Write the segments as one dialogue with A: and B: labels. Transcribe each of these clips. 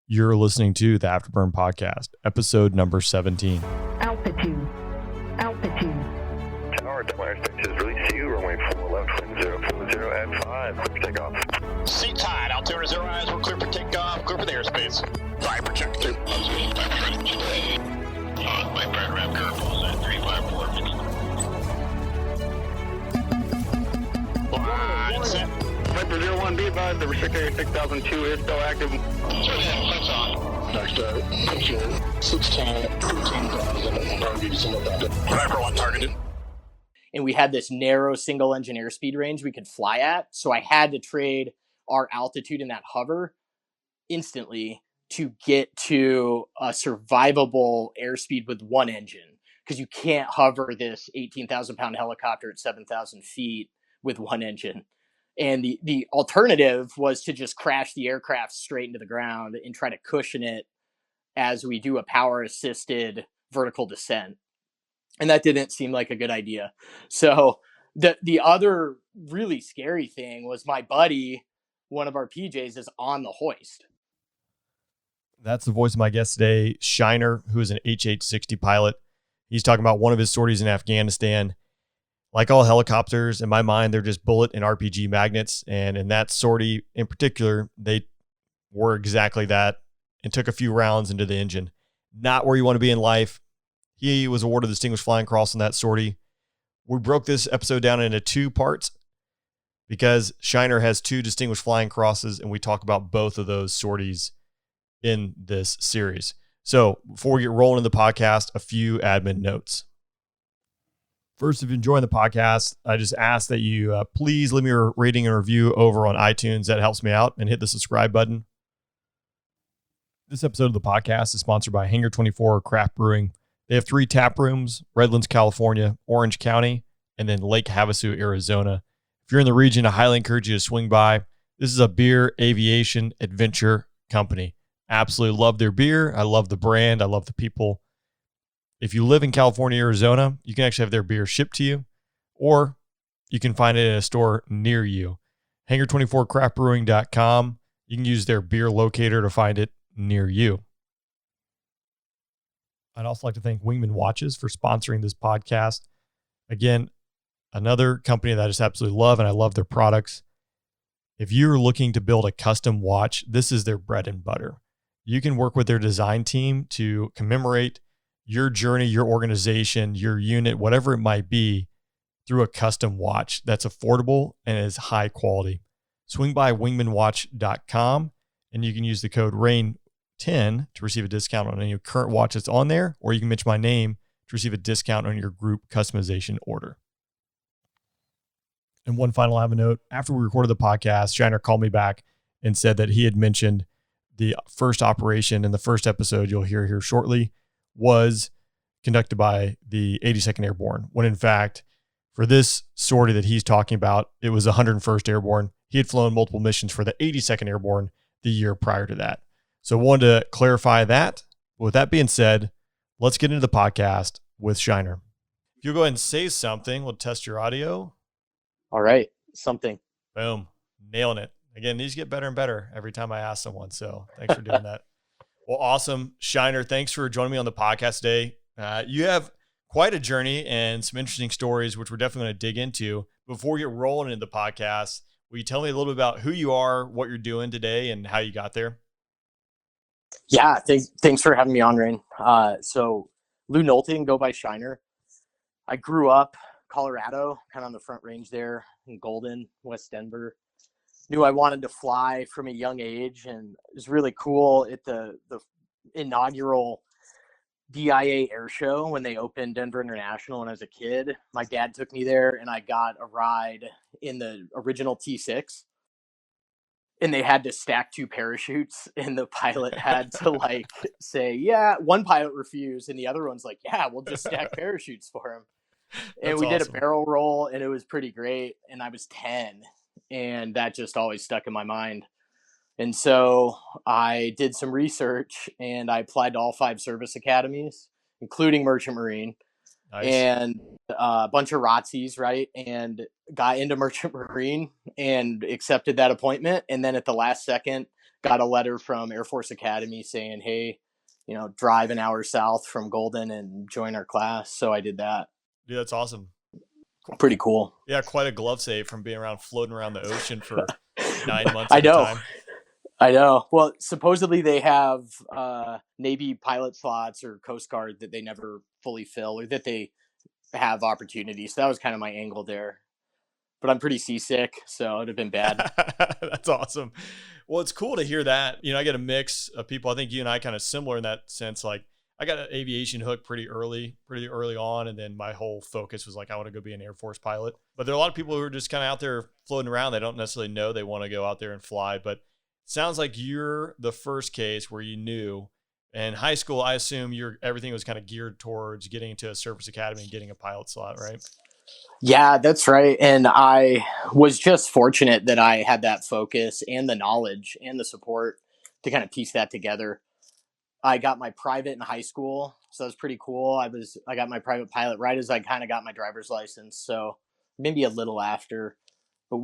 A: You're listening to the Afterburn Podcast, episode number 17.
B: Altitude.
C: Tower, Delaware Station is release to you, runway 4 left, wind 040 at 5, clear for takeoff.
D: Seat tied, altimeter 0 eyes, we're clear for takeoff, clear for the airspace. Viper check 2. My bird wrap curveballs at 354. Line set.
C: Viper 01, be advised, the restricted area 6002 is still active.
D: Lights on. Next picture 16, 15,000, Viper 1 targeted.
E: And we had this narrow single engine airspeed range we could fly at. So I had to trade our altitude in that hover instantly to get to a survivable airspeed with one engine, because you can't hover this 18,000 pound helicopter at 7,000 feet with one engine. And the alternative was to just crash the aircraft straight into the ground and try to cushion it as we do a power assisted vertical descent. And that didn't seem like a good idea. So the other really scary thing was my buddy, one of our PJs, is on the hoist.
A: That's the voice of my guest today, Shiner, who is an HH-60 pilot. He's talking about one of his sorties in Afghanistan. Like all helicopters, in my mind, they're just bullet and RPG magnets. And in that sortie in particular, they were exactly that and took a few rounds into the engine. Not where you want to be in life. He was awarded the Distinguished Flying Cross on that sortie. We broke this episode down into 2 parts because Shiner has 2 Distinguished Flying Crosses, and we talk about both of those sorties in this series. So before we get rolling in the podcast, a few admin notes. First, if you're enjoying the podcast, I just ask that you please leave me a rating and review over on iTunes. That helps me out, and hit the subscribe button. This episode of the podcast is sponsored by Hangar 24 Craft Brewing. They have 3 tap rooms: Redlands, California, Orange County, and then Lake Havasu, Arizona. If you're in the region, I highly encourage you to swing by. This is a beer, aviation, adventure company. Absolutely love their beer. I love the brand. I love the people. If you live in California, Arizona, you can actually have their beer shipped to you, or you can find it in a store near you. Hangar24craftbrewing.com. You can use their beer locator to find it near you. I'd also like to thank Wingman Watches for sponsoring this podcast. Again, another company that I just absolutely love, and I love their products. If you're looking to build a custom watch, this is their bread and butter. You can work with their design team to commemorate your journey, your organization, your unit, whatever it might be, through a custom watch that's affordable and is high quality. Swing by wingmanwatch.com and you can use the code RAIN10 to receive a discount on any current watch that's on there, or you can mention my name to receive a discount on your group customization order. And one final have a note. After we recorded the podcast, Shiner called me back and said that he had mentioned the first operation in the first episode you'll hear here shortly was conducted by the 82nd Airborne, when in fact, for this sortie that he's talking about, it was 101st Airborne. He had flown multiple missions for the 82nd Airborne the year prior to that. So I wanted to clarify that. With that being said, let's get into the podcast with Shiner. If you'll go ahead and say something, we'll test your audio.
E: All right. Something.
A: Boom. Nailing it. Again, these get better and better every time I ask someone. So thanks for doing that. Well, awesome. Shiner, thanks for joining me on the podcast today. You have quite a journey and some interesting stories, which we're definitely going to dig into. Before we get rolling into the podcast, will you tell me a little bit about who you are, what you're doing today, and how you got there?
E: Yeah. Thanks for having me on, Rain. So Lou Nolting, go by Shiner. I grew up Colorado, kind of on the Front Range there in Golden, West Denver. Knew I wanted to fly from a young age, and it was really cool at the inaugural DIA air show when they opened Denver International when I was a kid. My dad took me there and I got a ride in the original T6, and they had to stack 2 parachutes, and the pilot had to say, yeah, one pilot refused and the other one's like, yeah, we'll just stack parachutes for him. And we did a barrel roll, and it was pretty great. And I was 10, and that just always stuck in my mind. And so I did some research, and I applied to all 5 service academies, including Merchant Marine. Nice. And a bunch of ROTCs, right? And got into Merchant Marine and accepted that appointment. And then at the last second, got a letter from Air Force Academy saying, hey, drive an hour south from Golden and join our class. So I did that.
A: Dude, that's awesome.
E: Pretty cool.
A: Yeah, quite a glove save from being floating around the ocean for 9 months
E: I
A: at a
E: know.
A: time.
E: I know. Well, supposedly they have Navy pilot slots or Coast Guard that they never fully fill, or that they have opportunities. So that was kind of my angle there. But I'm pretty seasick, so it'd have been bad.
A: That's awesome. Well, it's cool to hear that. I get a mix of people. I think you and I kind of similar in that sense. Like, I got an aviation hook pretty early on. And then my whole focus was like, I want to go be an Air Force pilot. But there are a lot of people who are just kind of out there floating around. They don't necessarily know they want to go out there and fly. But it sounds like you're the first case where you knew. In high school, I assume everything was kind of geared towards getting into a service academy and getting a pilot slot, right?
E: Yeah, that's right. And I was just fortunate that I had that focus and the knowledge and the support to kind of piece that together. I got my private in high school, so that was pretty cool. I got my private pilot right as I kind of got my driver's license, so maybe a little after. But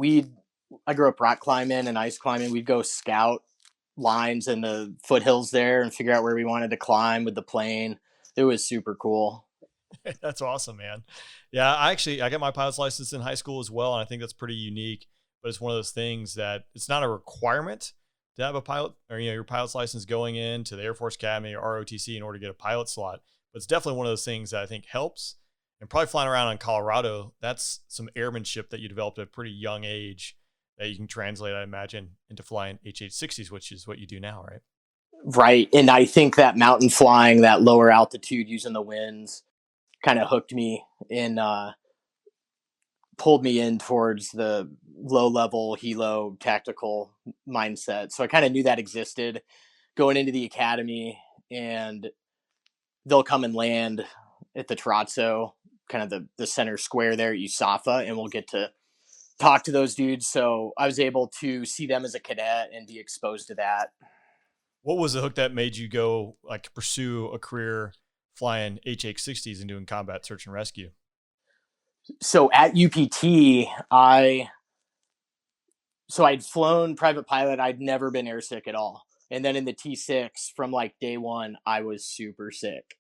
E: I grew up rock climbing and ice climbing. We'd go scout lines in the foothills there and figure out where we wanted to climb with the plane. It was super cool.
A: That's awesome, man. Yeah, I got my pilot's license in high school as well, and I think that's pretty unique. But it's one of those things that it's not a requirement to have a pilot or your pilot's license going into the Air Force Academy or ROTC in order to get a pilot slot. But it's definitely one of those things that I think helps. And probably flying around in Colorado, that's some airmanship that you developed at a pretty young age that you can translate, I imagine, into flying HH-60s, which is what you do now, right?
E: Right. And I think that mountain flying, that lower altitude using the winds, kind of hooked me and pulled me in towards the low level helo tactical mindset. So I kind of knew that existed going into the academy, and they'll come and land at the Trotso, kind of the center square there at USAFA, and we'll get to talk to those dudes. So I was able to see them as a cadet and be exposed to that.
A: What was the hook that made you go pursue a career flying HH-60s and doing combat search and rescue?
E: So at UPT, I'd flown private pilot. I'd never been airsick at all. And then in the T6 from day one, I was super sick.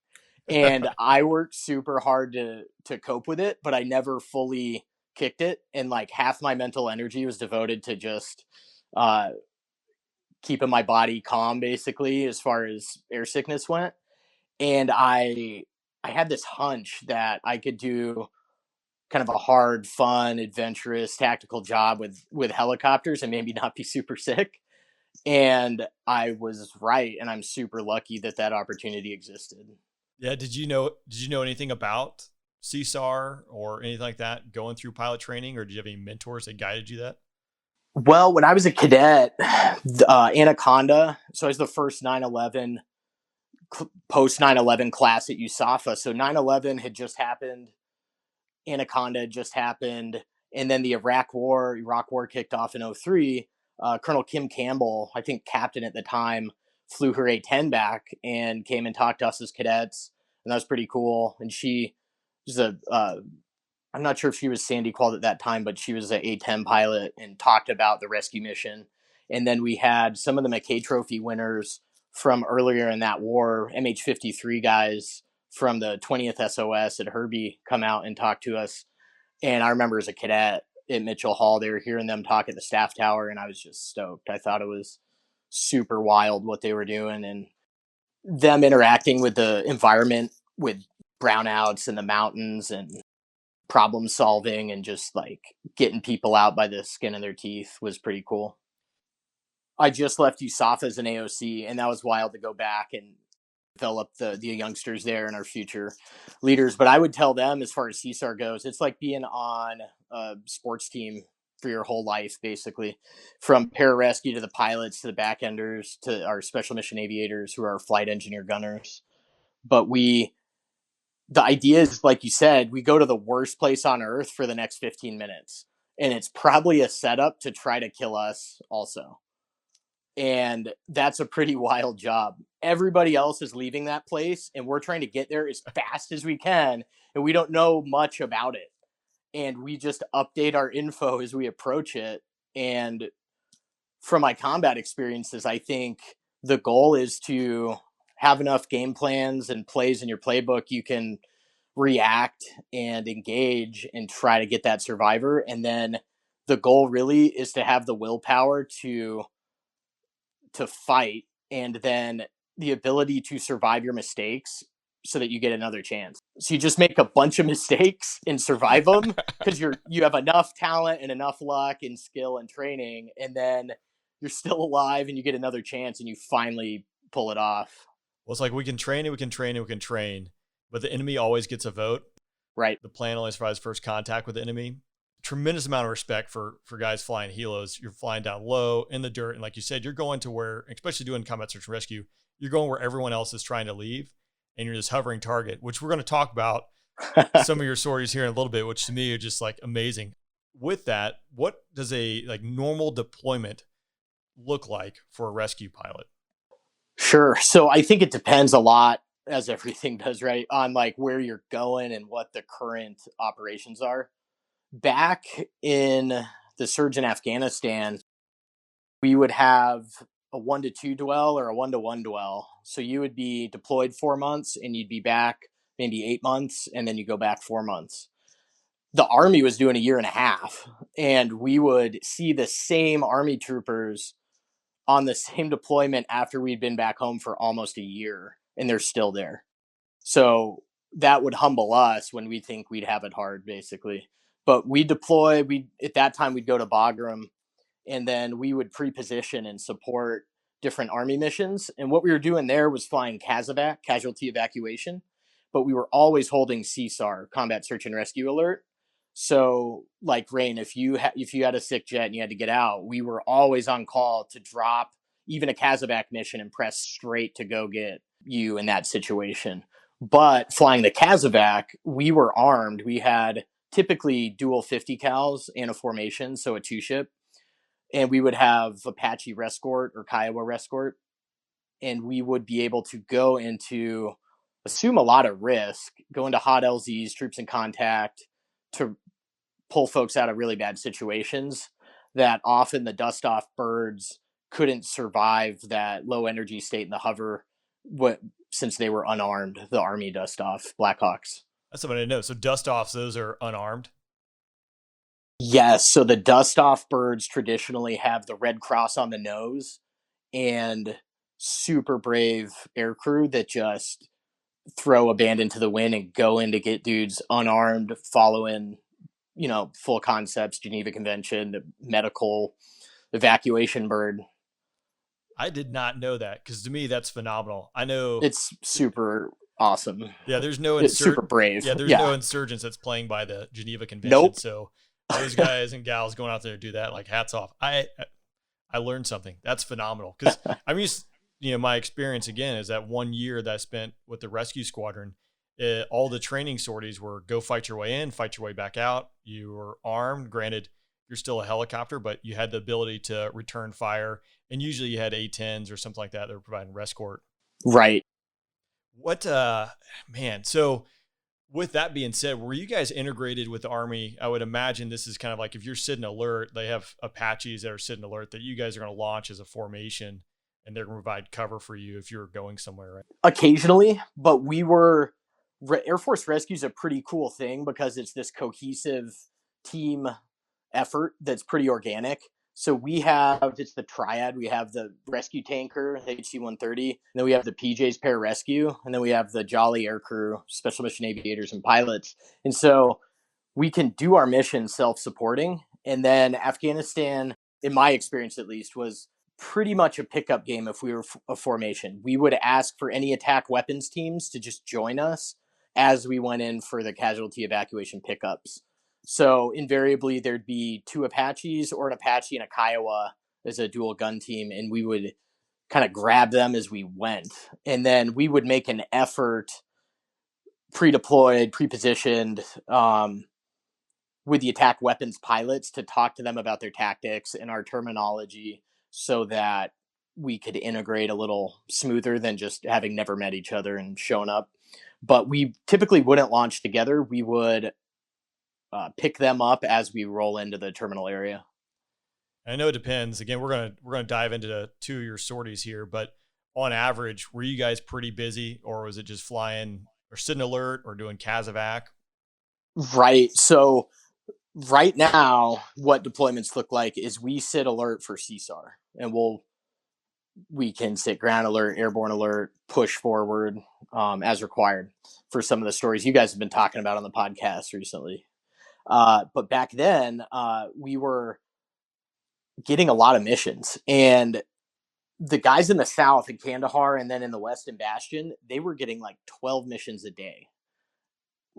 E: And I worked super hard to cope with it, but I never fully kicked it. And half my mental energy was devoted to just keeping my body calm, basically, as far as air sickness went. And I had this hunch that I could do kind of a hard, fun, adventurous, tactical job with helicopters and maybe not be super sick. And I was right, and I'm super lucky that opportunity existed.
A: Yeah, did you know anything about CSAR or anything like that going through pilot training, or did you have any mentors that guided you that?
E: Well, when I was a cadet, Anaconda, so I was the first 9/11 post 9/11 class at USAFA. So 9/11 had just happened, Anaconda had just happened, and then the Iraq War kicked off in 2003. Colonel Kim Campbell, I think captain at the time, flew her A-10 back and came and talked to us as cadets, and that was pretty cool. And she was I'm not sure if she was Sandy Qualt at that time, but she was an A-10 pilot and talked about the rescue mission. And then we had some of the McKay Trophy winners from earlier in that war, MH-53 guys from the 20th SOS at Herbie, come out and talk to us. And I remember as a cadet at Mitchell Hall, they were hearing them talk at the staff tower, and I was just stoked. I thought it was super wild what they were doing, and them interacting with the environment, with brownouts and the mountains and problem solving and just getting people out by the skin of their teeth was pretty cool. I just left USAFA as an AOC, and that was wild to go back and develop the youngsters there and our future leaders. But I would tell them, as far as CSAR goes, it's like being on a sports team for your whole life, basically, from pararescue to the pilots to the backenders to our special mission aviators who are flight engineer gunners. But the idea is, like you said, we go to the worst place on earth for the next 15 minutes, and it's probably a setup to try to kill us also. And that's a pretty wild job. Everybody else is leaving that place, and we're trying to get there as fast as we can, and we don't know much about it. And we just update our info as we approach it. And from my combat experiences, I think the goal is to have enough game plans and plays in your playbook you can react and engage and try to get that survivor. And then the goal really is to have the willpower to fight, and then the ability to survive your mistakes so that you get another chance. So you just make a bunch of mistakes and survive them because you have enough talent and enough luck and skill and training, and then you're still alive and you get another chance and you finally pull it off.
A: Well, it's like we can train and we can train and we can train, but the enemy always gets a vote.
E: Right.
A: The plan only survives first contact with the enemy. Tremendous amount of respect for guys flying helos. You're flying down low in the dirt, and like you said, you're going to where, especially doing combat search and rescue, you're going where everyone else is trying to leave, and you're just hovering target, which we're going to talk about some of your stories here in a little bit, which to me are just like amazing. With that, what does a like normal deployment look like for a rescue pilot?
E: Sure. So I think it depends a lot, as everything does, right, on like where you're going and what the current operations are. Back in the surge in Afghanistan, we would have a 1-2 dwell or a 1-1 dwell. So you would be deployed 4 months and you'd be back maybe 8 months, and then you go back 4 months. The Army was doing a year and a half, and we would see the same Army troopers on the same deployment after we'd been back home for almost a year, and they're still there. So that would humble us when we think we'd have it hard, basically. But we deploy, at that time we'd go to Bagram, and then we would pre-position and support different Army missions. And what we were doing there was flying CASEVAC, casualty evacuation, but we were always holding CSAR, combat search and rescue alert. So like Rain, if you had a sick jet and you had to get out, we were always on call to drop even a CASEVAC mission and press straight to go get you in that situation. But flying the CASEVAC, we were armed. We had typically dual 50 cals and a formation, so a 2-ship. And we would have Apache Rescort or Kiowa Rescort. And we would be able to go into, assume a lot of risk, go into hot LZs, troops in contact, to pull folks out of really bad situations that often the dust off birds couldn't survive that low energy state in the hover since they were unarmed, the Army dust off Blackhawks.
A: That's something I didn't know. So dust offs, those are unarmed?
E: Yes. So the dust off birds traditionally have the red cross on the nose and super brave aircrew that just throw a band into the wind and go in to get dudes unarmed, following, full concepts, Geneva Convention, the medical evacuation bird.
A: I did not know that, because to me that's phenomenal. I know
E: it's super awesome.
A: Yeah, there's no
E: it's super brave.
A: Yeah, there's no insurgents that's playing by the Geneva Convention.
E: Nope.
A: So those guys and gals going out there to do that, like, hats off. I learned something. That's phenomenal, because I'm used. My experience again is that 1 year that I spent with the rescue squadron. All the training sorties were go fight your way in, fight your way back out. You were armed. Granted, you're still a helicopter, but you had the ability to return fire. And usually you had A-10s or something like that that were providing rescort.
E: Right.
A: What, man. So with that being said, were you guys integrated with the Army? I would imagine this is kind of like, if you're sitting alert, they have Apaches that are sitting alert that you guys are going to launch as a formation, and they're going to provide cover for you if you're going somewhere, right?
E: Occasionally, but Air Force Rescue is a pretty cool thing because it's this cohesive team effort that's pretty organic. So it's the triad. We have the rescue tanker, the HC-130, and then we have the PJ's pararescue, and then we have the Jolly aircrew, special mission aviators and pilots. And so we can do our mission self-supporting. And then Afghanistan, in my experience at least, was pretty much a pickup game. If we were a formation, we would ask for any attack weapons teams to just join us as we went in for the casualty evacuation pickups. So invariably there'd be 2 Apaches or an Apache and a Kiowa as a dual gun team, and we would kind of grab them as we went. And then we would make an effort, pre-deployed, pre-positioned, with the attack weapons pilots, to talk to them about their tactics and our terminology, so that we could integrate a little smoother than just having never met each other and shown up. But we typically wouldn't launch together. We would pick them up as we roll into the terminal area.
A: I know it depends. Again, we're gonna dive into two of your sorties here, but on average, were you guys pretty busy, or was it just flying or sitting alert or doing CASEVAC?
E: Right. So right now, what deployments look like is we sit alert for CSAR, and we can sit ground alert, airborne alert, push forward as required for some of the stories you guys have been talking about on the podcast recently. But back then, we were getting a lot of missions, and the guys in the south in Kandahar and then in the west in Bastion, they were getting like 12 missions a day.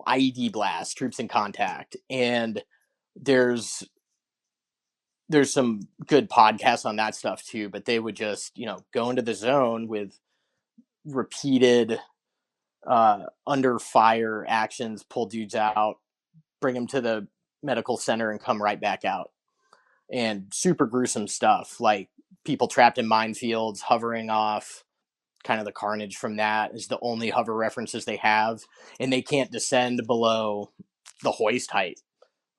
E: IED blast, troops in contact, and there's some good podcasts on that stuff too, but they would just, go into the zone with repeated under fire actions, pull dudes out, bring them to the medical center and come right back out. And super gruesome stuff, like people trapped in minefields, hovering off. Kind of the carnage from that is the only hover references they have, and they can't descend below the hoist height.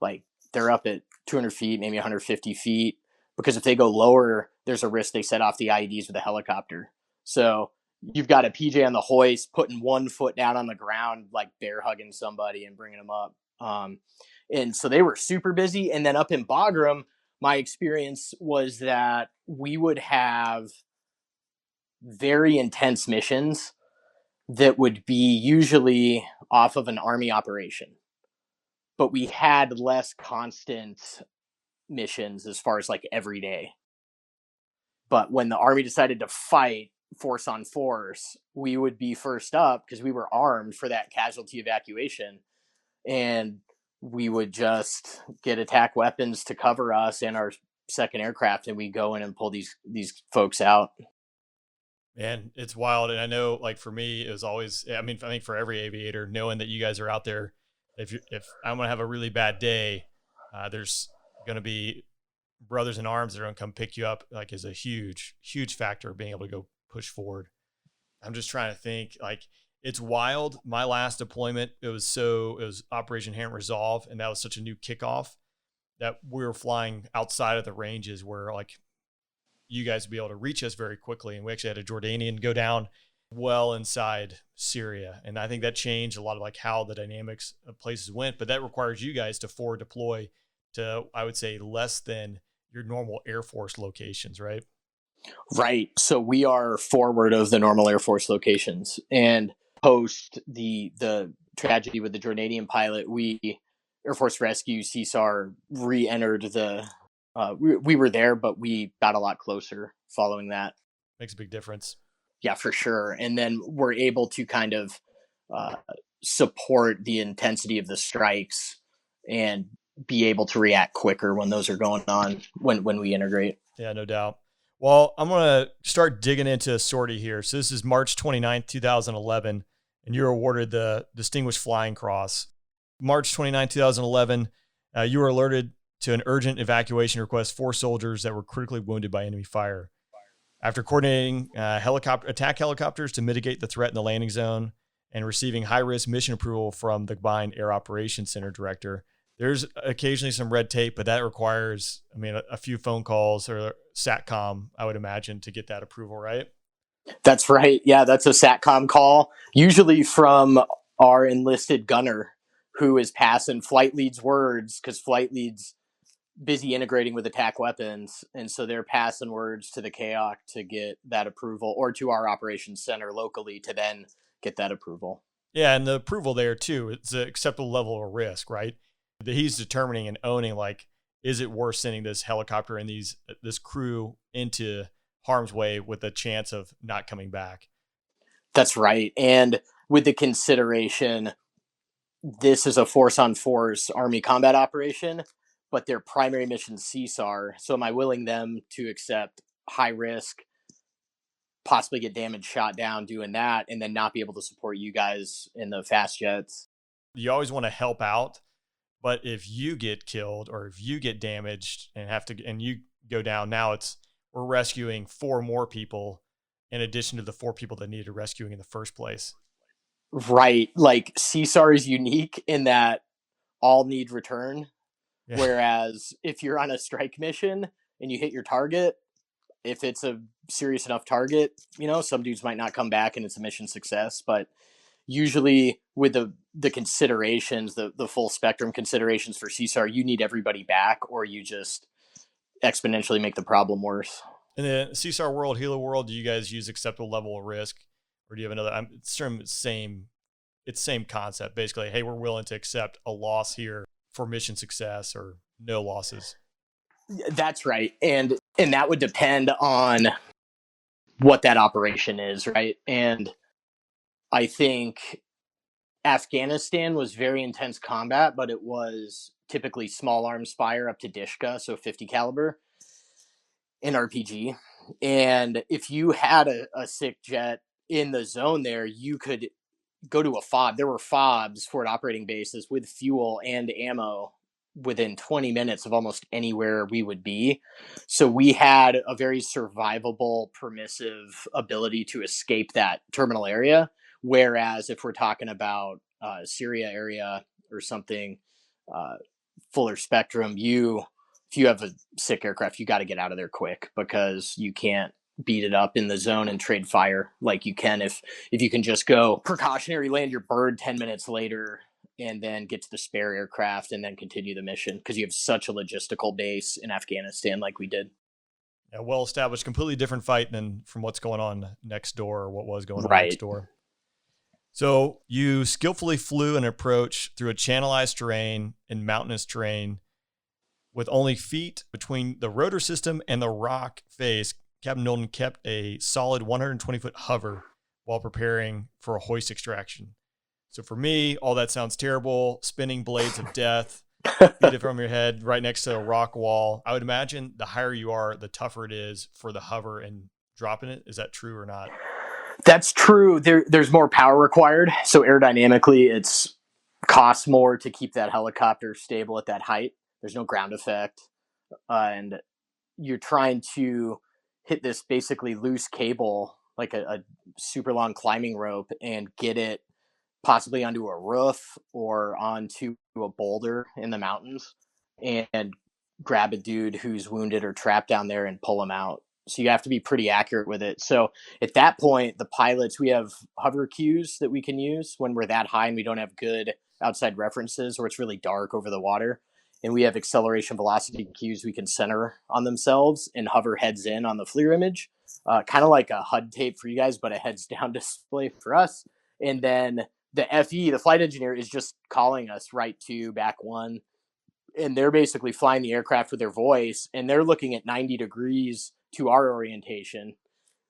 E: Like they're up at 200 feet, maybe 150 feet, because if they go lower, there's a risk they set off the IEDs with a helicopter. So you've got a PJ on the hoist putting one foot down on the ground, like bear hugging somebody and bringing them up. And so they were super busy. And then up in Bagram, my experience was that we would have very intense missions that would be usually off of an army operation, but we had less constant missions as far as like every day. But when the army decided to fight force on force, we would be first up because we were armed for that casualty evacuation, and we would just get attack weapons to cover us and our second aircraft, and we go in and pull these folks out.
A: Man, it's wild. And I know, like, for me, it was always, I mean, I think for every aviator, knowing that you guys are out there, if I'm going to have a really bad day, there's going to be brothers in arms that are going to come pick you up, like, is a huge, huge factor of being able to go push forward. I'm just trying to think, like, it's wild. My last deployment, it was Operation Inherent Resolve. And that was such a new kickoff that we were flying outside of the ranges where, like, you guys would be able to reach us very quickly. And we actually had a Jordanian go down well inside Syria. And I think that changed a lot of like how the dynamics of places went, but that requires you guys to forward deploy to, I would say, less than your normal Air Force locations, right?
E: Right. So we are forward of the normal Air Force locations, and post the tragedy with the Jordanian pilot, we Air Force Rescue CSAR re-entered the we were there, but we got a lot closer following that.
A: Makes a big difference.
E: Yeah, for sure. And then we're able to kind of support the intensity of the strikes and be able to react quicker when those are going on when we integrate.
A: Yeah, no doubt. Well, I'm going to start digging into a sortie here. So this is March 29th, 2011, and you're awarded the Distinguished Flying Cross. March 29th, 2011, you were alerted to an urgent evacuation request for soldiers that were critically wounded by enemy fire. After coordinating attack helicopters to mitigate the threat in the landing zone and receiving high-risk mission approval from the Combined Air Operations Center director, there's occasionally some red tape, but that requires, I mean, a few phone calls or SATCOM, I would imagine, to get that approval, right?
E: That's right. Yeah, that's a SATCOM call, usually from our enlisted gunner who is passing flight lead's words, because flight lead's busy integrating with attack weapons, and so they're passing words to the KAOC to get that approval, or to our operations center locally to then get that approval.
A: Yeah, and the approval there too, it's an acceptable level of risk, right? That he's determining and owning, like, is it worth sending this helicopter and this crew into harm's way with a chance of not coming back?
E: That's right. And with the consideration, this is a force on force Army combat operation, but their primary mission CSAR. So am I willing them to accept high risk, possibly get damaged, shot down doing that, and then not be able to support you guys in the fast jets?
A: You always want to help out, but if you get killed or if you get damaged and you go down, now we're rescuing 4 more people in addition to the 4 people that needed rescuing in the first place.
E: Right. Like CSAR is unique in that all need return. Yeah. Whereas if you're on a strike mission, and you hit your target, if it's a serious enough target, some dudes might not come back and it's a mission success. But usually with the considerations, the full spectrum considerations for CSAR, you need everybody back or you just exponentially make the problem worse.
A: In the CSAR world, Hilo world, do you guys use acceptable level of risk, or do you have another? It's same concept basically. Hey, we're willing to accept a loss here for mission success or no losses.
E: That's right, and that would depend on what that operation is, right? And I think Afghanistan was very intense combat, but it was typically small arms fire up to Dishka, so 50 caliber in RPG. And if you had a sick jet in the zone there, you could go to a FOB. There were FOBs, forward operating bases, with fuel and ammo within 20 minutes of almost anywhere we would be. So we had a very survivable, permissive ability to escape that terminal area. Whereas if we're talking about Syria area or something, fuller spectrum, if you have a sick aircraft, you got to get out of there quick, because you can't beat it up in the zone and trade fire like you can if you can just go precautionary land your bird 10 minutes later and then get to the spare aircraft and then continue the mission, because you have such a logistical base in Afghanistan like we did.
A: Yeah, well established, completely different fight than from what's going on next door or what was going on
E: Right.
A: next door. So you skillfully flew an approach through a channelized terrain and mountainous terrain with only feet between the rotor system and the rock face. Captain Nolting kept a solid 120-foot hover while preparing for a hoist extraction. So for me, all that sounds terrible. Spinning blades of death, feet from your head right next to a rock wall. I would imagine the higher you are, the tougher it is for the hover and dropping it. Is that true or not?
E: That's true. There's more power required. So aerodynamically, it's costs more to keep that helicopter stable at that height. There's no ground effect. And you're trying to hit this basically loose cable, like a super long climbing rope, and get it possibly onto a roof or onto a boulder in the mountains and grab a dude who's wounded or trapped down there and pull him out. So you have to be pretty accurate with it. So at that point, the pilots, we have hover cues that we can use when we're that high and we don't have good outside references, or it's really dark over the water. And we have acceleration velocity cues we can center on themselves and hover heads in on the FLIR image, kind of like a HUD tape for you guys, but a heads down display for us. And then the FE, the flight engineer, is just calling us right to back one. And they're basically flying the aircraft with their voice, and they're looking at 90 degrees to our orientation.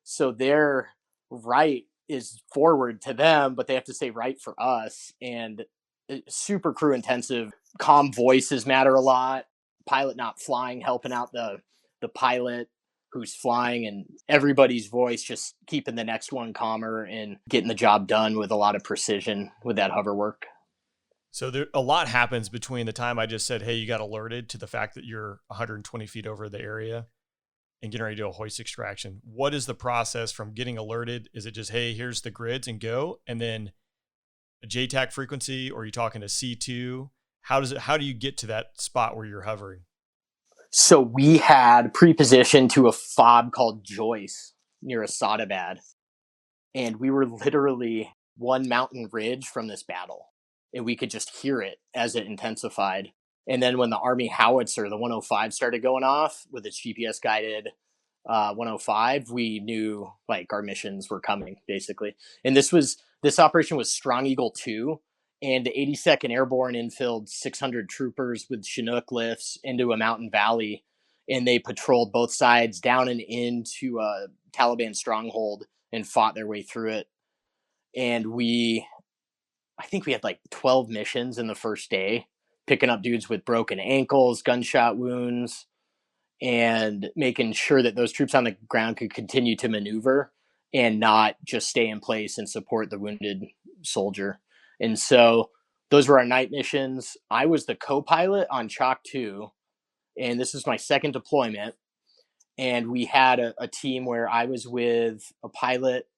E: So their right is forward to them, but they have to say right for us. And super crew intensive. Calm voices matter a lot. Pilot not flying, helping out the pilot who's flying, and everybody's voice just keeping the next one calmer and getting the job done with a lot of precision with that hover work.
A: So a lot happens between the time I just said, hey, you got alerted, to the fact that you're 120 feet over the area and getting ready to do a hoist extraction. What is the process from getting alerted? Is it just, hey, here's the grids and go, and then a JTAC frequency, or are you talking to C2? How do you get to that spot where you're hovering?
E: So we had pre-positioned to a FOB called Joyce near Asadabad, and we were literally one mountain ridge from this battle, and we could just hear it as it intensified. And then when the Army howitzer, the 105, started going off with its GPS guided 105, we knew like our missions were coming, basically. And this operation was Strong Eagle 2, and the 82nd Airborne infilled 600 troopers with Chinook lifts into a mountain valley, and they patrolled both sides down and into a Taliban stronghold and fought their way through it. And I think we had like 12 missions in the first day, picking up dudes with broken ankles, gunshot wounds, and making sure that those troops on the ground could continue to maneuver and not just stay in place and support the wounded soldier. And so those were our night missions. I was the co-pilot on Chalk 2, and this is my second deployment. And we had a team where I was with a pilot,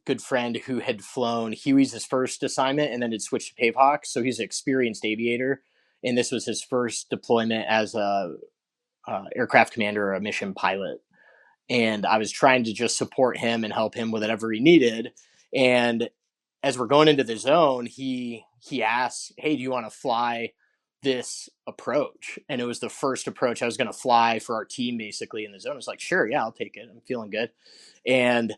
E: good friend who had flown Huey's his first assignment and then had switched to Pavehawk. So he's an experienced aviator. And this was his first deployment as a aircraft commander or a mission pilot. And I was trying to just support him and help him with whatever he needed. And as we're going into the zone, he asks, "Hey, do you want to fly this approach?" And it was the first approach I was going to fly for our team, basically in the zone. I was like, "Sure, yeah, I'll take it. I'm feeling good." And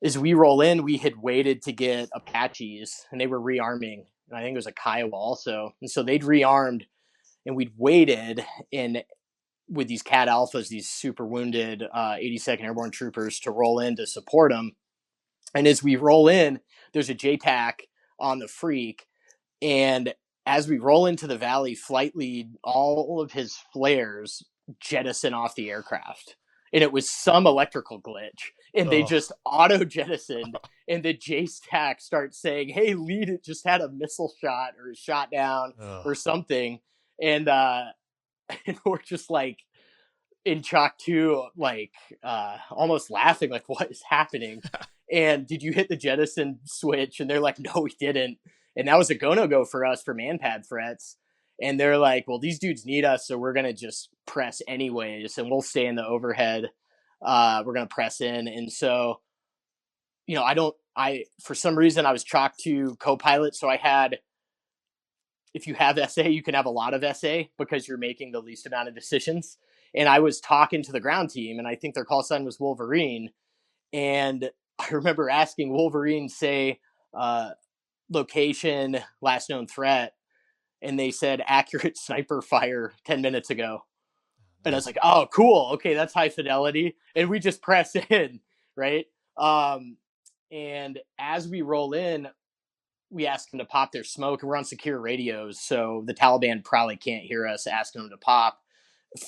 E: as we roll in, we had waited to get Apaches, and they were rearming. And I think it was a Kiowa also, and so they'd rearmed, and we'd waited in with these Cat Alphas, these super wounded 82nd Airborne troopers, to roll in to support them. And as we roll in, there's a JTAC on the Freak. And as we roll into the valley, flight lead, all of his flares jettison off the aircraft. And it was some electrical glitch. And they just auto jettisoned. And the JTAC starts saying, "Hey, lead, it just had a missile shot or shot down or something." And and we're just like in Chalk 2, like almost laughing, like, "What is happening?" And "Did you hit the jettison switch?" And they're like, "No, we didn't." And that was a go-no-go for us for manpad threats. And they're like, "Well, these dudes need us, so we're gonna just press anyways, and we'll stay in the overhead. We're gonna press in." And so, for some reason I was Chalk 2 co-pilot, so I had, if you have SA, you can have a lot of SA because you're making the least amount of decisions. And I was talking to the ground team, and I think their call sign was Wolverine. And I remember asking Wolverine, say, location, last known threat. And they said accurate sniper fire 10 minutes ago. And I was like, "Oh, cool. Okay, that's high fidelity." And we just press in, right? And as we roll in, we ask them to pop their smoke, and we're on secure radios, so the Taliban probably can't hear us asking them to pop.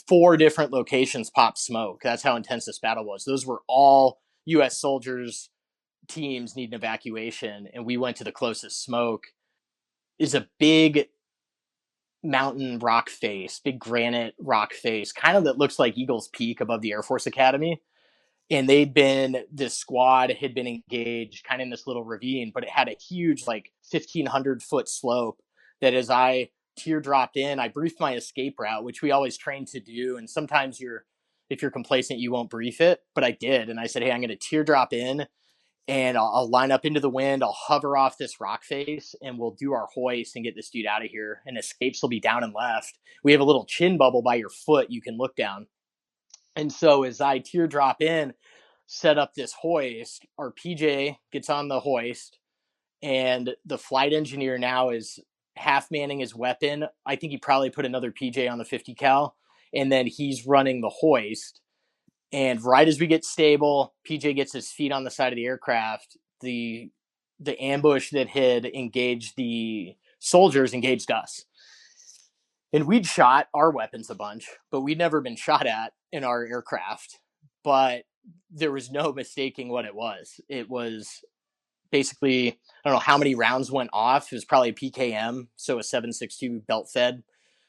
E: 4 different locations pop smoke. That's how intense this battle was. Those were all U.S. soldiers, teams needing evacuation, and we went to the closest smoke. Is a big mountain rock face, big granite rock face, kind of that looks like Eagles Peak above the Air Force Academy. And this squad had been engaged kind of in this little ravine, but it had a huge, like 1,500-foot slope that as I teardropped in, I briefed my escape route, which we always train to do. And sometimes if you're complacent, you won't brief it, but I did. And I said, "Hey, I'm going to teardrop in, and I'll line up into the wind. I'll hover off this rock face, and we'll do our hoist and get this dude out of here. And escapes will be down and left. We have a little chin bubble by your foot. You can look down." And so as I teardrop in, set up this hoist, our PJ gets on the hoist, and the flight engineer now is half manning his weapon. I think he probably put another PJ on the 50 cal, and then he's running the hoist. And right as we get stable, PJ gets his feet on the side of the aircraft. The ambush that had engaged the soldiers engaged us. And we'd shot our weapons a bunch, but we'd never been shot at in our aircraft. But there was no mistaking what it was. It was basically, I don't know how many rounds went off. It was probably a PKM, so a 7.62 belt-fed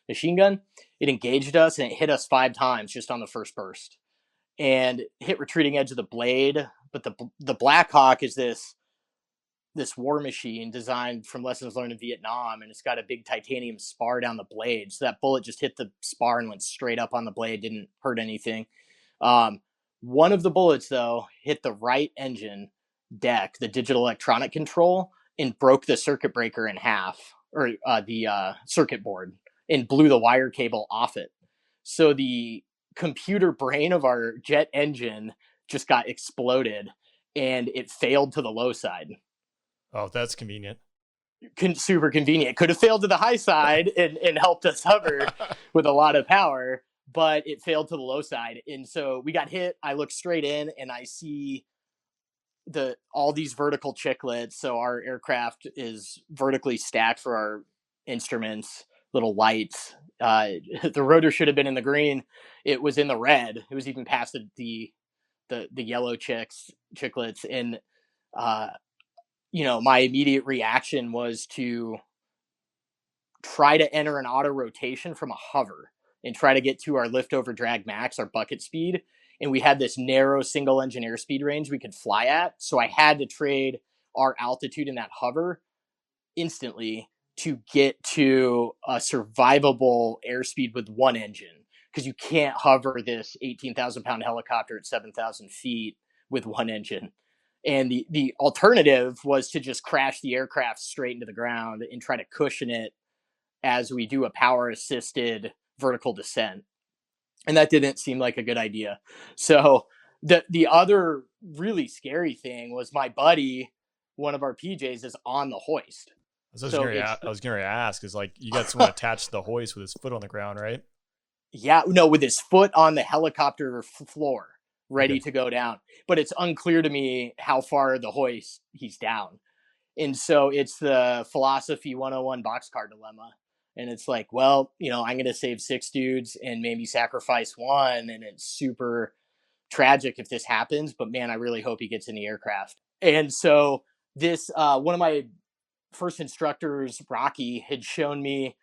E: machine gun. It engaged us, and it hit us 5 times just on the first burst. And hit retreating edge of the blade. But the Black Hawk is this war machine designed from lessons learned in Vietnam, and it's got a big titanium spar down the blade. So that bullet just hit the spar and went straight up on the blade, didn't hurt anything. One of the bullets, though, hit the right engine deck, the digital electronic control, and broke the circuit breaker in half, or the circuit board, and blew the wire cable off it. So the computer brain of our jet engine just got exploded, and it failed to the low side.
A: Oh, that's convenient.
E: Super convenient. It could have failed to the high side and helped us hover with a lot of power, but it failed to the low side. And so we got hit. I look straight in, and I see all these vertical chiclets. So our aircraft is vertically stacked for our instruments, little lights. The rotor should have been in the green. It was in the red. It was even past the yellow chiclets. And my immediate reaction was to try to enter an auto rotation from a hover and try to get to our lift over drag max, our bucket speed. And we had this narrow single engine airspeed range we could fly at. So I had to trade our altitude in that hover instantly to get to a survivable airspeed with one engine. because you can't hover this 18,000 pound helicopter at 7,000 feet with one engine. And the alternative was to just crash the aircraft straight into the ground and try to cushion it as we do a power assisted vertical descent. And that didn't seem like a good idea. So the other really scary thing was my buddy, one of our PJs, is on the hoist.
A: I was going to ask, is like, you got someone attached to the hoist with his foot on the ground, right?
E: Yeah, no, with his foot on the helicopter floor, ready to go down. But it's unclear to me how far the hoist he's down. And so it's the philosophy 101 boxcar dilemma. And it's like, well, I'm going to save 6 dudes and maybe sacrifice one. And it's super tragic if this happens. But man, I really hope he gets in the aircraft. And so this, one of my first instructors, Rocky, had shown me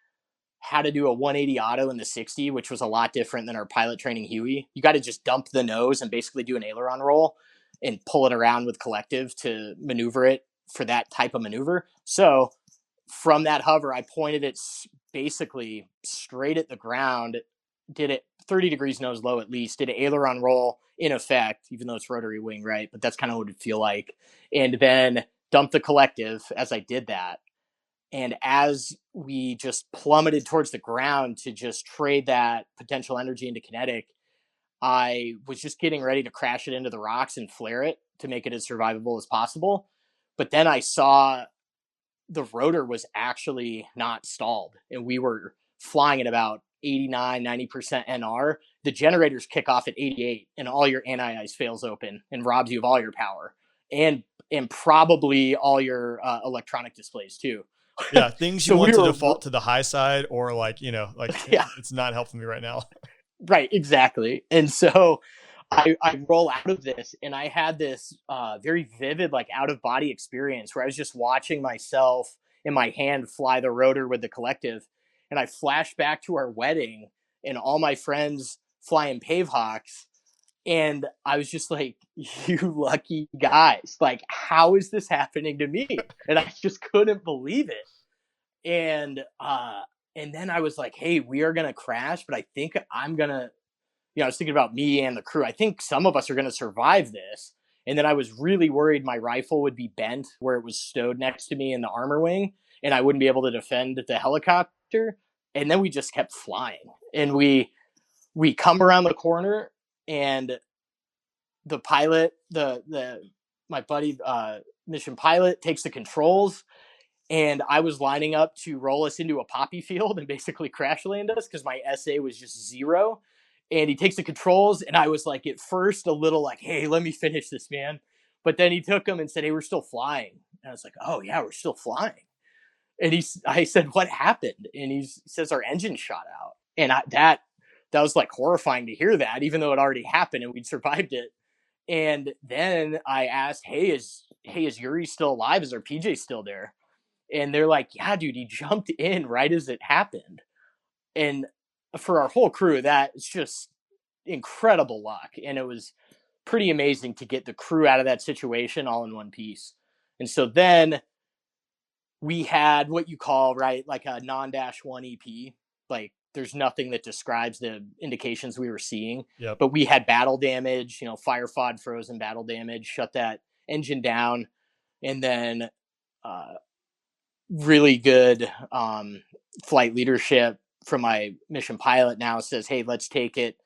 E: how to do a 180 auto in the 60, which was a lot different than our pilot training Huey. You got to just dump the nose and basically do an aileron roll and pull it around with collective to maneuver it for that type of maneuver. So from that hover, I pointed it basically straight at the ground, did it 30 degrees nose low at least, did an aileron roll in effect, even though it's rotary wing, right? But that's kind of what it would feel like. And then dumped the collective as I did that. And as we just plummeted towards the ground to just trade that potential energy into kinetic, I was just getting ready to crash it into the rocks and flare it to make it as survivable as possible. But then I saw the rotor was actually not stalled, and we were flying at about 89, 90% NR. The generators kick off at 88, and all your anti-ice fails open and robs you of all your power and probably all your electronic displays too.
A: Yeah, things you want to default to the high side, or it's not helping me right now.
E: Right, exactly. And so I roll out of this, and I had this very vivid, like, out of body experience where I was just watching myself in my hand fly the rotor with the collective. And I flashed back to our wedding and all my friends flying Pavehawks. And I was just like, you lucky guys, like, how is this happening to me? And I just couldn't believe it. And then I was like, hey, we are going to crash, but I think I'm going to, I was thinking about me and the crew. I think some of us are going to survive this. And then I was really worried my rifle would be bent where it was stowed next to me in the armor wing, and I wouldn't be able to defend the helicopter. And then we just kept flying, and we come around the corner, and the pilot, my buddy, mission pilot, takes the controls, and I was lining up to roll us into a poppy field and basically crash land us because my SA was just 0. And he takes the controls, and I was like, at first, a little like, hey, let me finish this, man. But then he took them and said, hey, we're still flying. And I was like, oh, yeah, we're still flying. And I said, what happened? And he says, our engine shot out. And that was like horrifying to hear that, even though it already happened and we'd survived it. And then I asked, hey, is Yuri still alive? Is our PJ still there? And they're like, yeah, dude, he jumped in right as it happened. And for our whole crew, that's just incredible luck. And it was pretty amazing to get the crew out of that situation all in one piece. And so then we had what you call, right, like a non-1 EP. Like, there's nothing that describes the indications we were seeing.
A: Yep.
E: But we had battle damage, fire FOD frozen battle damage, shut that engine down. And then really good flight leadership from my mission pilot now says, hey, let's take it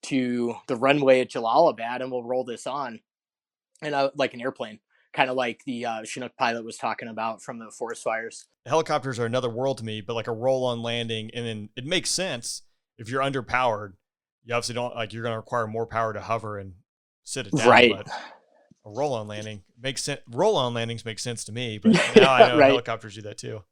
E: to the runway at Jalalabad and we'll roll this on. And like an airplane, kind of like the Chinook pilot was talking about from the forest fires.
A: Helicopters are another world to me, but like a roll-on landing, and then it makes sense if you're underpowered. You obviously don't, like, you're going to require more power to hover and sit it down.
E: Right.
A: But a roll-on landing makes sense. Roll-on landings make sense to me, but now I know
E: right.
A: Helicopters do that too.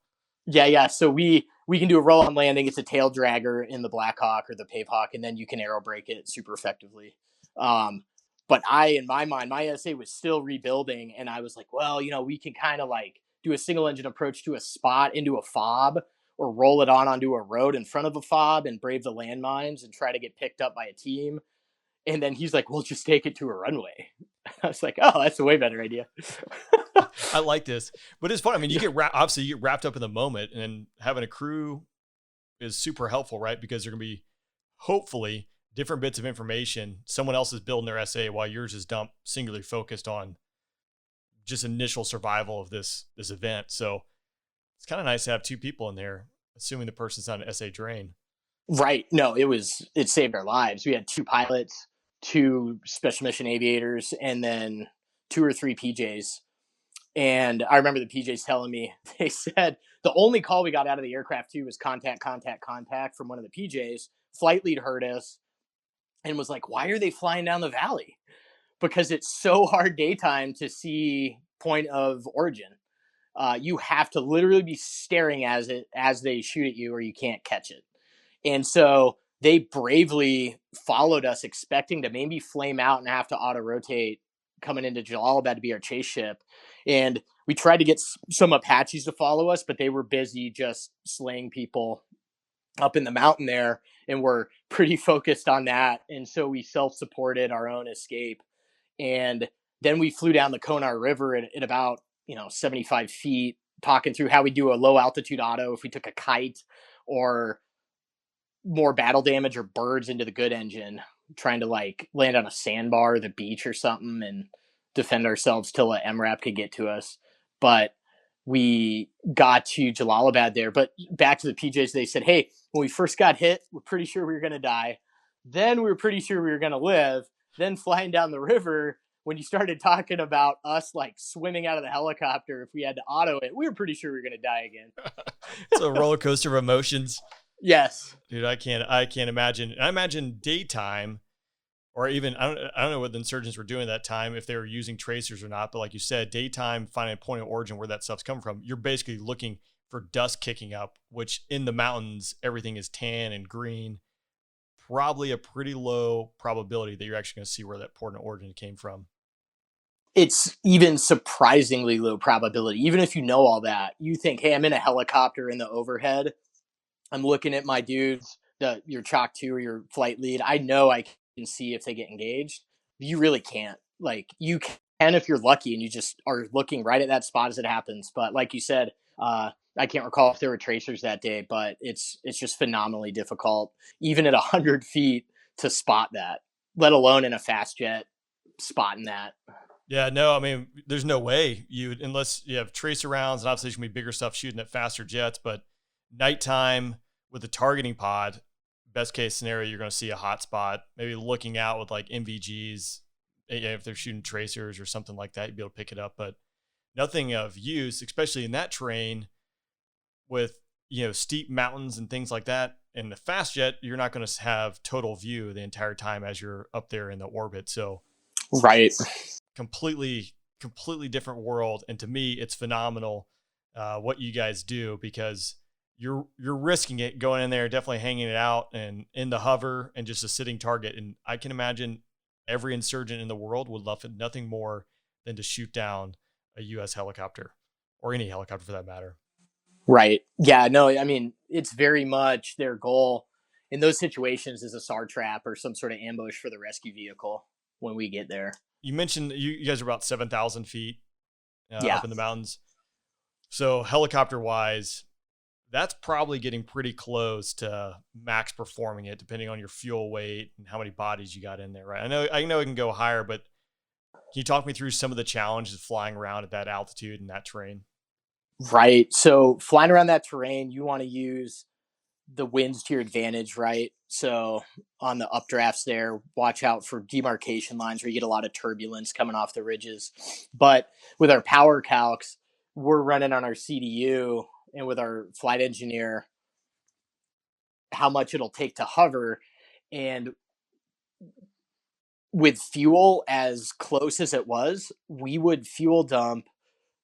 E: Yeah. So we can do a roll-on landing. It's a tail dragger in the Blackhawk or the Pavehawk, and then you can aero brake it super effectively. But in my mind, my SA was still rebuilding, and I was like, well, we can kind of like do a single engine approach to a spot into a fob, or roll it onto a road in front of a fob and brave the landmines and try to get picked up by a team. And then he's like, we'll just take it to a runway. I was like, oh, that's a way better idea.
A: I like this, but it's fun. I mean, you get wrapped up in the moment, and having a crew is super helpful, right? Because they're going to be hopefully different bits of information. Someone else is building their SA while yours is dumped singularly focused on just initial survival of this event. So it's kind of nice to have two people in there, assuming the person's on an SA drain.
E: Right. No, it saved our lives. We had 2 pilots, 2 special mission aviators, and then 2 or 3 PJs. And I remember the PJs telling me, they said the only call we got out of the aircraft too was contact from one of the PJs. Flight lead heard us and was like, why are they flying down the valley? Because it's so hard daytime to see point of origin. You have to literally be staring as they shoot at you, or you can't catch it. And so they bravely followed us, expecting to maybe flame out and have to auto rotate coming into Jalalabad to be our chase ship. And we tried to get some Apaches to follow us, but they were busy just slaying people up in the mountain there, and we're pretty focused on that. And so we self-supported our own escape. And then we flew down the Konar River at about 75 feet, talking through how we do a low altitude auto if we took a kite, or more battle damage or birds into the good engine, trying to like land on a sandbar or the beach or something and defend ourselves till a MRAP could get to us. But we got to Jalalabad there. But back to the PJs, they said, hey, when we first got hit, we're pretty sure we were going to die. Then we were pretty sure we were going to live. Then flying down the river, when you started talking about us like swimming out of the helicopter if we had to auto it, we were pretty sure we were going to die again.
A: It's a roller coaster of emotions.
E: Yes.
A: Dude, I can't imagine. I imagine daytime, or even I don't know what the insurgents were doing at that time, if they were using tracers or not. But like you said, daytime, finding a point of origin where that stuff's coming from, you're basically looking for dust kicking up, which in the mountains, everything is tan and green. Probably a pretty low probability that you're actually going to see where that point of origin came from.
E: It's even surprisingly low probability. Even if you know all that, you think, hey, I'm in a helicopter in the overhead. I'm looking at my dudes, your Chalk 2 or your flight lead. I know I can see if they get engaged. You really can't. Like, you can if you're lucky and you just are looking right at that spot as it happens. But like you said, I can't recall if there were tracers that day, but it's just phenomenally difficult, even at 100 feet, to spot that, let alone in a fast jet spotting that.
A: Yeah, no, I mean, there's no way unless you have tracer rounds, and obviously there's going to be bigger stuff shooting at faster jets, but nighttime with the targeting pod, best case scenario, you're going to see a hot spot, maybe looking out with like MVGs. If they're shooting tracers or something like that, you'd be able to pick it up, but nothing of use, especially in that terrain with, steep mountains and things like that. In the fast jet, you're not going to have total view the entire time as you're up there in the orbit. So
E: right.
A: Completely different world. And to me, it's phenomenal what you guys do, because you're risking it going in there, definitely hanging it out and in the hover and just a sitting target. And I can imagine every insurgent in the world would love it nothing more than to shoot down a U.S. helicopter, or any helicopter for that matter.
E: Right. Yeah, no, I mean, it's very much their goal in those situations is a SAR trap or some sort of ambush for the rescue vehicle when we get there.
A: You mentioned you guys are about 7,000 feet
E: yeah.
A: up in the mountains. So helicopter wise, that's probably getting pretty close to max performing it, depending on your fuel weight and how many bodies you got in there, right? I know it can go higher, but can you talk me through some of the challenges flying around at that altitude and that terrain?
E: Right. So flying around that terrain, you want to use the winds to your advantage, right? So on the updrafts there, watch out for demarcation lines where you get a lot of turbulence coming off the ridges. But with our power calcs, we're running on our CDU, and with our flight engineer, how much it'll take to hover. And with fuel as close as it was, we would fuel dump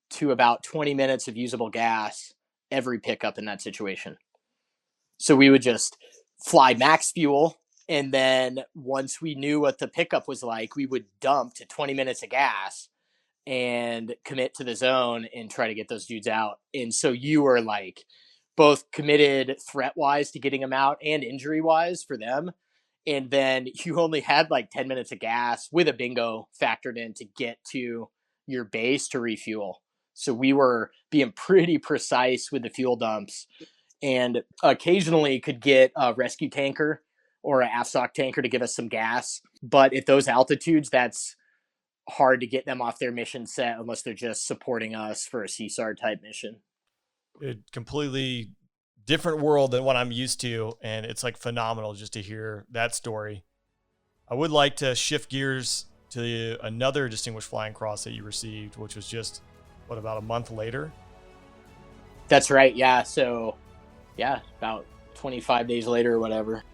E: to about 20 minutes of usable gas every pickup in that situation. So we would just fly max fuel, and then once we knew what the pickup was like, we would dump to 20 minutes of gas and commit to the zone and try to get those dudes out. And so you were like both committed threat wise to getting them out and injury wise for them. And then you only had like 10 minutes of gas with a bingo factored in to get to your base to refuel. So we were being pretty precise with the fuel dumps, and occasionally could get a rescue tanker or an AFSOC tanker to give us some gas. But at those altitudes, that's hard to get them off their mission set unless they're just supporting us for a CSAR type mission.
A: A completely different world than what I'm used to, and it's like phenomenal just to hear that story. I would like to shift gears to another Distinguished Flying Cross that you received, which was just, about a month later?
E: That's right, yeah. So, yeah, about 25 days later or whatever.